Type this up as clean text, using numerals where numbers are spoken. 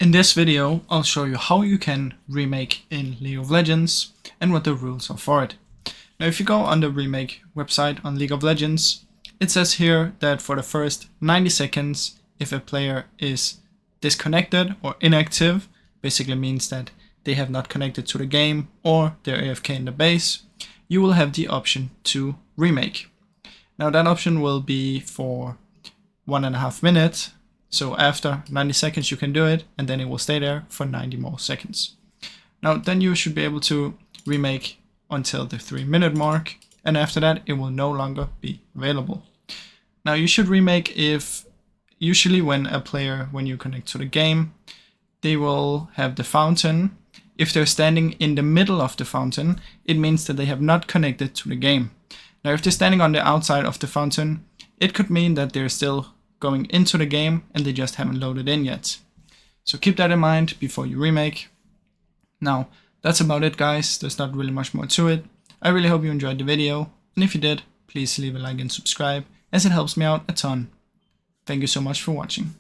In this video, I'll show you how you can remake in League of Legends and what the rules are for it. Now, if you go on the Remake website on League of Legends, it says here that for the first 90 seconds, if a player is disconnected or inactive, basically means that they have not connected to the game or they're AFK in the base, you will have the option to remake. Now, that option will be for 1.5 minutes. So after 90 seconds you can do it, and then it will stay there for 90 more seconds. Now then you should be able to remake until the 3-minute mark, and after that it will no longer be available. Now you should remake if usually when you connect to the game, they will have the fountain. If they're standing in the middle of the fountain, it means that they have not connected to the game. Now if they're standing on the outside of the fountain, it could mean that they're still going into the game and they just haven't loaded in yet. So keep that in mind before you remake. Now that's about it, guys. There's not really much more to it. I really hope you enjoyed the video, and if you did, please leave a like and subscribe, as it helps me out a ton. Thank you so much for watching.